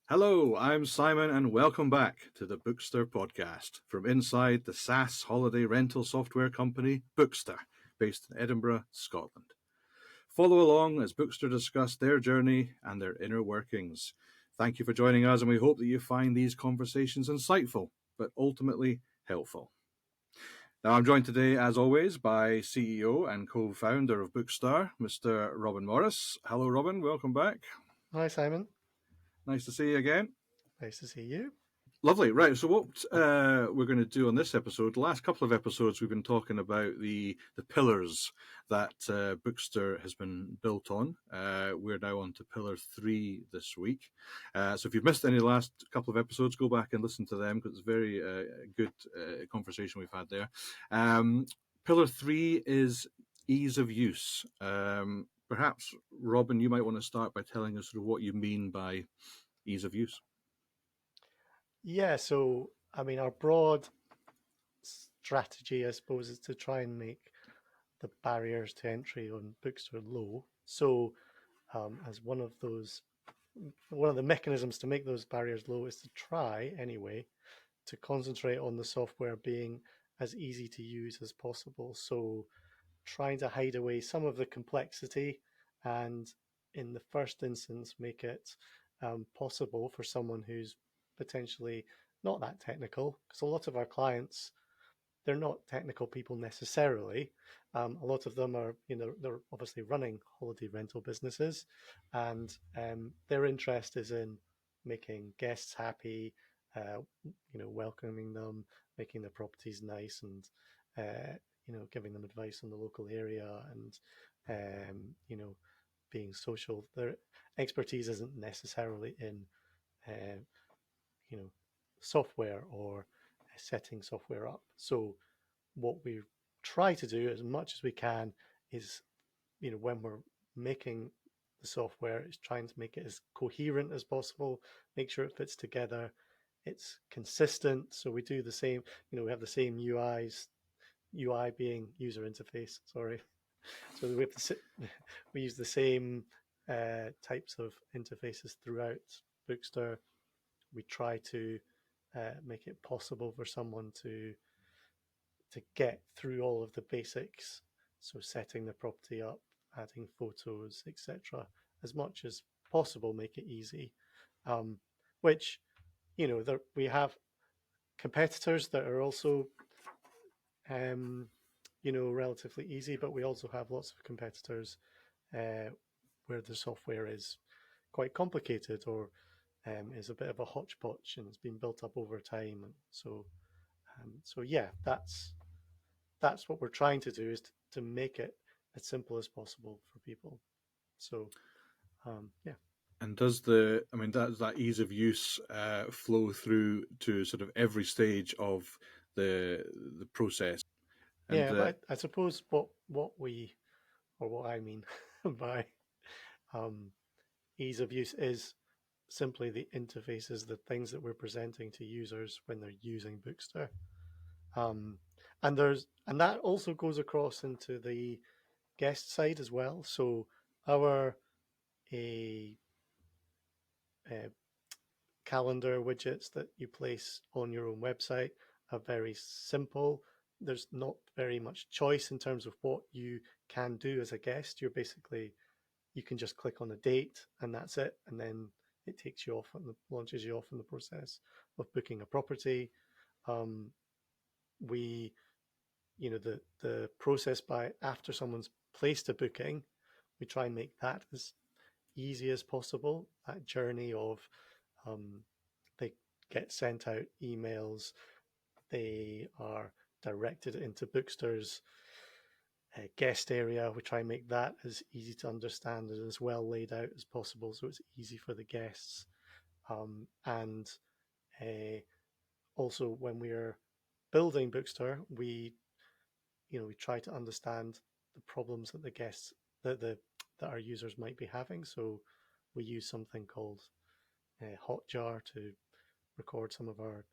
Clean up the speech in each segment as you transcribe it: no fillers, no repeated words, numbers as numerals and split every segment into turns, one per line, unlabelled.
Hello, I'm Simon, and welcome back to the Bookster podcast from inside the SaaS holiday rental software company Bookster, based in Edinburgh, Scotland. Follow along as Bookster discuss their journey and their inner workings. Thank you for joining us, and we hope that you find these conversations insightful, but ultimately helpful. Now, I'm joined today, as always, by CEO and co-founder of Bookster, Mr. Robin Morris. Hello, Robin. Welcome back.
Hi, Simon.
Nice to see you again.
Nice to see you.
Lovely. Right. So what we're going to do on this episode, the last couple of episodes, we've been talking about the pillars that Bookster has been built on. We're now on to pillar 3 this week. So if you've missed any of the last couple of episodes, go back and listen to them because it's a very good conversation we've had there. Pillar 3 is ease of use. Perhaps, Robin, you might want to start by telling us sort of what you mean by ease of use.
Yeah, so our broad strategy, I suppose, is to try and make the barriers to entry on Bookster low. So, as one of the mechanisms to make those barriers low is to try, anyway, to concentrate on the software being as easy to use as possible. So, trying to hide away some of the complexity and, in the first instance, make it possible for someone who's potentially not that technical, because a lot of our clients, they're not technical people necessarily. A lot of them are, they're obviously running holiday rental businesses, and their interest is in making guests happy, welcoming them, making their properties nice, and giving them advice on the local area, and being social. Their expertise isn't necessarily in uh, you know, software or setting software up. So what we try to do as much as we can is, when we're making the software, is trying to make it as coherent as possible, make sure it fits together, it's consistent. So we do the same, we have the same UI being user interface, sorry. So we use the same types of interfaces throughout Bookster. We try to make it possible for someone to get through all of the basics. So setting the property up, adding photos, etc., as much as possible, make it easy. Which we have competitors that are also relatively easy, but we also have lots of competitors where the software is quite complicated or is a bit of a hodgepodge and it's been built up over time. And so yeah, that's what we're trying to do, is to make it as simple as possible for people. So yeah.
And does that ease of use flow through to sort of every stage of the process? And
Yeah, but I suppose what I mean by um, ease of use is simply the interfaces, the things that we're presenting to users when they're using Bookster. Um, and that also goes across into the guest side as well. So our a, a calendar widgets that you place on your own website are very simple. There's not very much choice in terms of what you can do as a guest. You can just click on a date and that's it, and then it takes you off and launches you off in the process of booking a property. Um, we, the process by after someone's placed a booking, we try and make that as easy as possible. That journey of they get sent out emails, they are directed into Bookster's guest area. We try and make that as easy to understand and as well laid out as possible, so it's easy for the guests. And also, when we're building Bookster, we try to understand the problems that the guests that our users might be having. So we use something called Hotjar to record some of our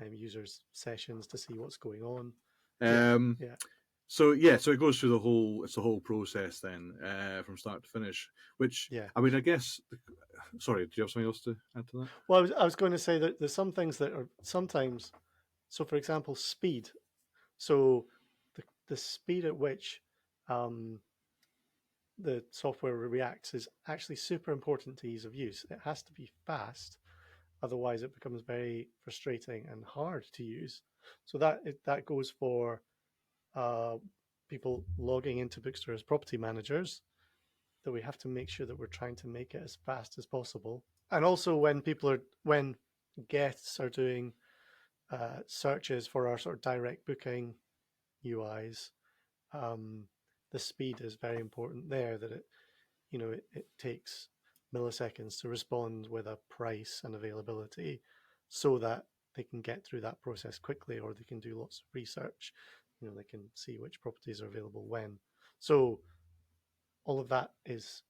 users' sessions to see what's going on.
um,
Yeah.
so it goes through the whole process then from start to finish. Which
Yeah.
I mean, I guess Sorry, do you have something else to add to that?
Well, I was going to say that there's some things that are sometimes, so for example, speed. So the speed at which um, the software reacts is actually super important to ease of use. It has to be fast, otherwise it becomes very frustrating and hard to use. So that goes for uh, people logging into Bookster as property managers, that we have to make sure that we're trying to make it as fast as possible. And also when guests are doing searches for our sort of direct booking UIs, um, the speed is very important there. That it takes milliseconds to respond with a price and availability, so that they can get through that process quickly, or they can do lots of research. They can see which properties are available when. So all of that is,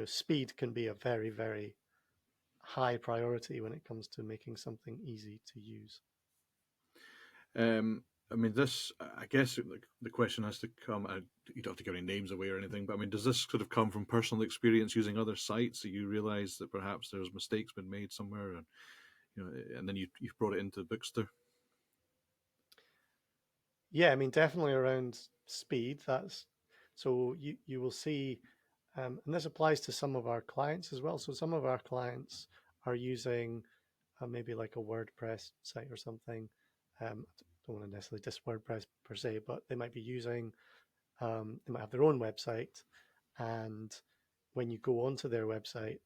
speed can be a very, very high priority when it comes to making something easy to use.
Um, I mean, this. I guess the question has to come. You don't have to give any names away or anything, but I mean, does this sort of come from personal experience using other sites? So you realise that perhaps there's mistakes been made somewhere, and and then you've brought it into Bookster.
Yeah, I mean, definitely around speed. That's so you will see, and this applies to some of our clients as well. So some of our clients are using maybe like a WordPress site or something. I don't want to necessarily diss WordPress per se, but they might be using, they might have their own website, and when you go onto their website,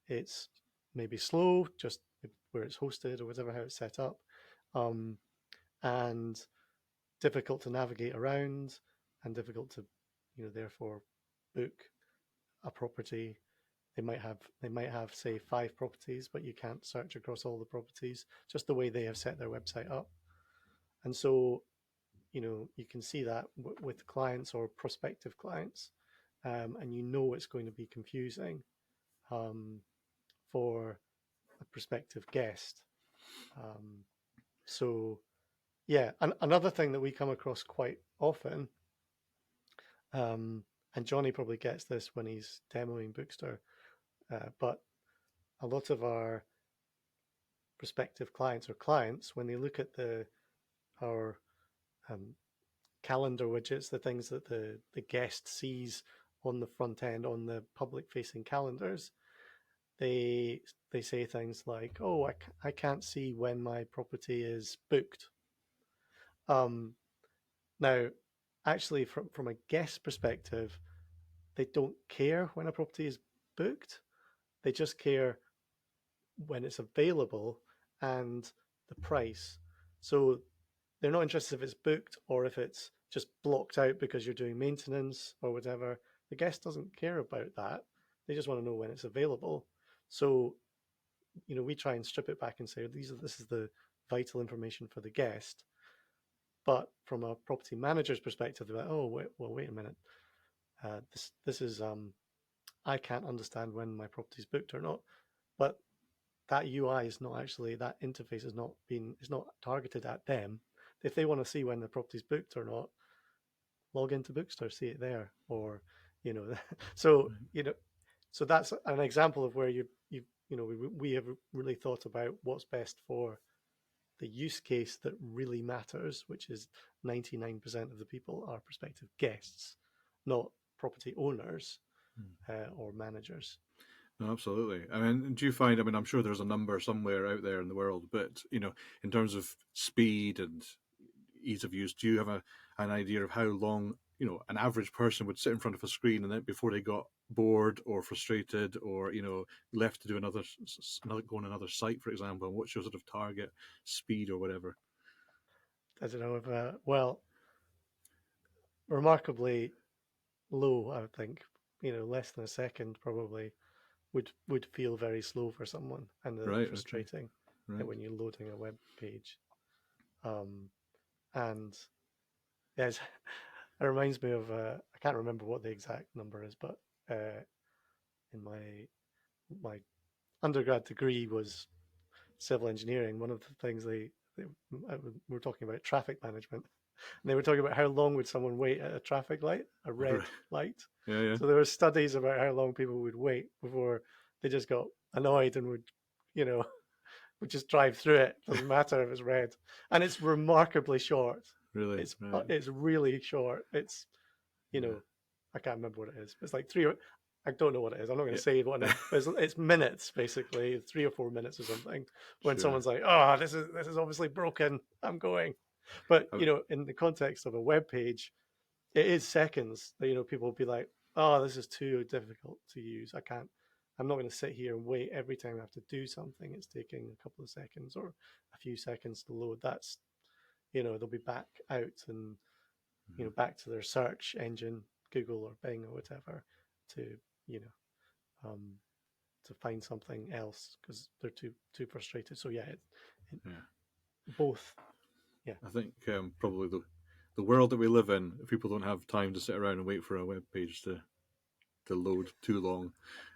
it's maybe slow, just where it's hosted or whatever, how it's set up, um, and difficult to navigate around, and difficult to, therefore book a property. They might have say 5 properties, but you can't search across all the properties, just the way they have set their website up. And so, you can see that with clients or prospective clients, and it's going to be confusing um, for a prospective guest. Um, so yeah, another thing that we come across quite often, and Johnny probably gets this when he's demoing Bookster, but a lot of our prospective clients or clients, when they look at our um, calendar widgets, the things that the guest sees on the front end on the public facing calendars, they they say things like, "Oh, I can't see when my property is booked." Um, Now, actually, from a guest perspective, they don't care when a property is booked. They just care when it's available and the price. So they're not interested if it's booked or if it's just blocked out because you're doing maintenance or whatever. The guest doesn't care about that. They just want to know when it's available. So, we try and strip it back and say this is the vital information for the guest. But from a property manager's perspective, they're like, oh, wait a minute. This is I can't understand when my property's booked or not. But that UI is not actually, that interface is not targeted at them. If they want to see when the property's booked or not, log into Bookster, see it there, or you know, so
Right.
so that's an example of where we have really thought about what's best for the use case that really matters, which is 99% of the people are prospective guests, not property owners
Hmm.
or managers.
No, absolutely. I mean, do you find? I mean, I'm sure there's a number somewhere out there in the world, but in terms of speed and ease of use, do you have an idea of how long an average person would sit in front of a screen and then before they got bored or frustrated or left to do another go on another site, for example? And what's your sort of target speed or whatever?
I don't know if, well, remarkably low, I would think. Less than a second probably would feel very slow for someone and
Right. Okay.
frustrating
Right.
when you're loading a web page. Um, and yes, it reminds me of, I can't remember what the exact number is, but in my undergrad degree was civil engineering. One of the things they we were talking about traffic management, and they were talking about how long would someone wait at a traffic light, a red
Right.
light.
Yeah. Yeah.
So there were studies about how long people would wait before they just got annoyed and would, you know, would just drive through it. Doesn't matter if it's red, and it's remarkably short.
Really? Right.
It's really short. It's, you
Yeah.
know, I can't remember what it is. It's like three. I don't know what it is. I'm not going to
Yeah.
say what it is. But it's minutes basically, 3 or 4 minutes or something. When
Sure.
someone's like, "Oh, this is obviously broken. I'm going." But
I-
you know, in the context of a web page, it is seconds. That, you know, people will be like, "Oh, this is too difficult to use. I can't. I'm not going to sit here and wait every time I have to do something. It's taking a couple of seconds or a few seconds to load." That's, you know, they'll be back out and, you know, back to their search engine, Google or Bing or whatever, to, you know, to find something else because they're too frustrated. So yeah,
yeah.
both. Yeah.
I think probably the world that we live in, if people don't have time to sit around and wait for a web page to load too long.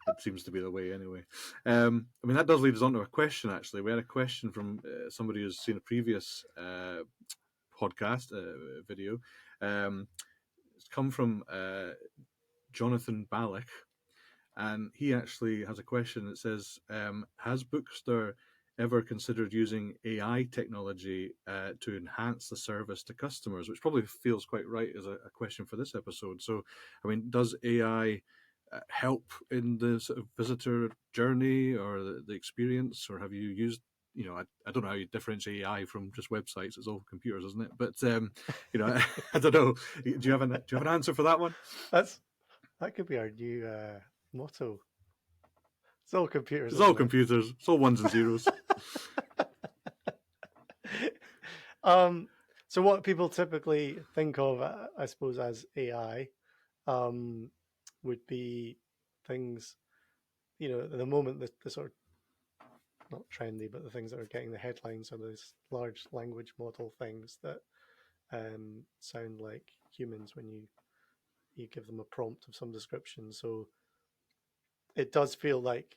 It seems to be the way anyway. I mean, that does lead us on to a question, actually. We had a question from somebody who's seen a previous podcast video. It's come from Jonathan Ballack, and he actually has a question that says, has Bookster ever considered using AI technology to enhance the service to customers? Which probably feels quite right as a question for this episode. So, I mean, does AI help in the sort of visitor journey or the experience, or have you used? You know, I don't know how you differentiate AI from just websites. It's all computers, isn't it? But you know, I don't know. Do you have an answer for that one?
That could be our new motto. It's all computers,
It's all
isn't it?
computers. It's all ones and zeros.
um, so what people typically think of, I suppose, as AI, would be things, you know, at the moment the sort of, not trendy, but the things that are getting the headlines are those large language model things that sound like humans when you give them a prompt of some description. So it does feel like,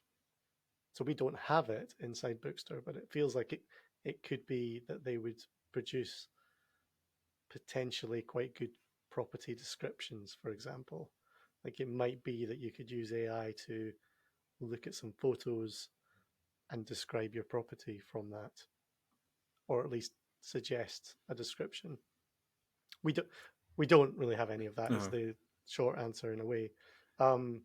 so we don't have it inside Bookster, but it feels like it could be that they would produce potentially quite good property descriptions, for example. Like it might be that you could use AI to look at some photos and describe your property from that, or at least suggest a description. We don't we don't really have any of that. Is
Uh-huh.
the short answer in a way. Um,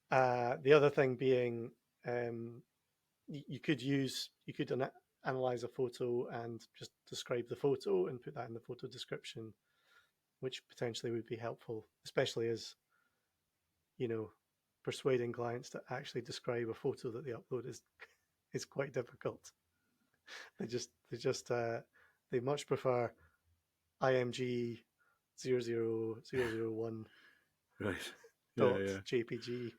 the other thing being, um, you could analyze a photo and just describe the photo and put that in the photo description, which potentially would be helpful, especially as, you know, persuading clients to actually describe a photo that they upload is quite difficult. They much prefer IMG 00001
Right.
dot
Yeah,
JPG.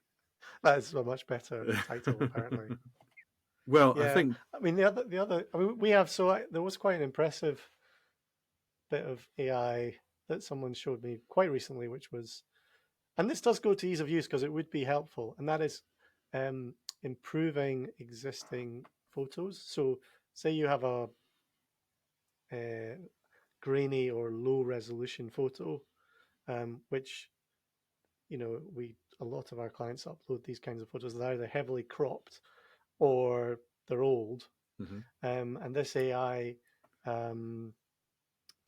That is a much better
yeah.
title, apparently.
Well, I
Yeah,
think.
I mean the other. I mean, we have there was quite an impressive bit of AI that someone showed me quite recently, which was, and this does go to ease of use because it would be helpful, and that is improving existing photos. So, say you have a grainy or low resolution photo, which, you know, a lot of our clients upload these kinds of photos. They're either heavily cropped or they're old,
Mhm.
and this AI, um,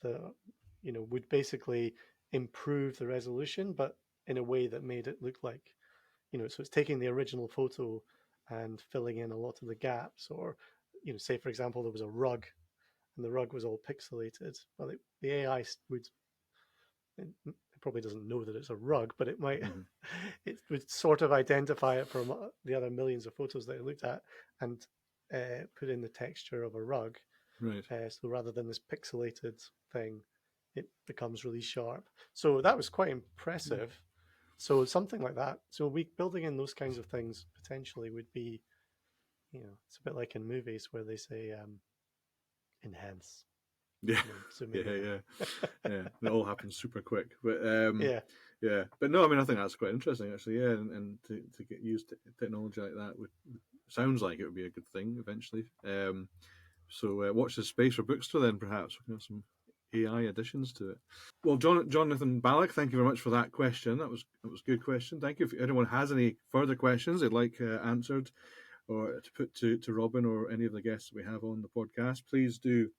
the you know, would basically improve the resolution, but in a way that made it look like, you know, so it's taking the original photo and filling in a lot of the gaps, or, you know, say for example there was a rug and the rug was all pixelated. Well, the AI would, it probably doesn't know that it's a rug, but it might,
Mhm.
it would sort of identify it from the other millions of photos that it looked at and put in the texture of a rug.
Right.
So rather than this pixelated thing, it becomes really sharp. So that was quite impressive. So something like that. So we building in those kinds of things potentially would be, you know, it's a bit like in movies where they say enhance,
Yeah.
and then zooming
Yeah.
in.
Yeah. Yeah. It all happens super quick, but
Yeah.
yeah. But no, I mean, I think that's quite interesting, actually. Yeah, and to get used to technology like that would sounds like it would be a good thing eventually. So watch the space for Bookster then, perhaps we can have some AI additions to it. Well, Jonathan Ballack, thank you very much for that question. That was a good question. Thank you. If anyone has any further questions they'd like answered or to put to Robin or any of the guests we have on the podcast, please do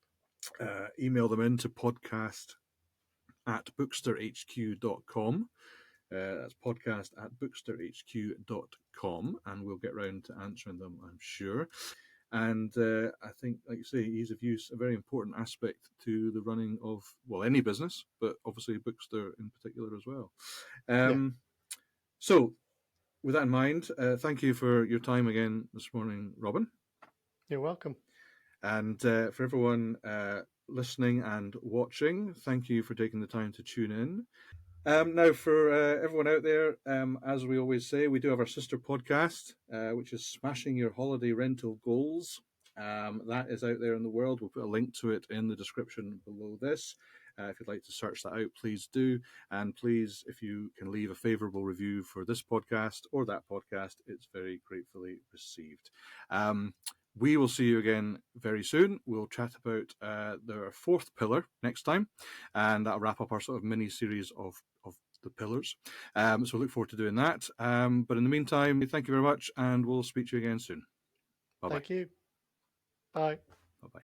email them in to podcast@booksterhq.com. That's podcast@booksterhq.com, and we'll get round to answering them, I'm sure. And I think, like you say, ease of use, a very important aspect to the running of, well, any business, but obviously Bookster in particular as well. So, with that in mind, thank you for your time again this morning, Robin.
You're welcome.
And for everyone listening and watching, thank you for taking the time to tune in. Now, for everyone out there, as we always say, we do have our sister podcast, which is Smashing Your Holiday Rental Goals. That is out there in the world. We'll put a link to it in the description below this. If you'd like to search that out, please do. And please, if you can leave a favorable review for this podcast or that podcast, it's very gratefully received. We will see you again very soon. We'll chat about the fourth pillar next time, and that'll wrap up our sort of mini series of the pillars. So look forward to doing that. But in the meantime, thank you very much, and we'll speak to you again soon. Bye-bye.
Thank you. Bye.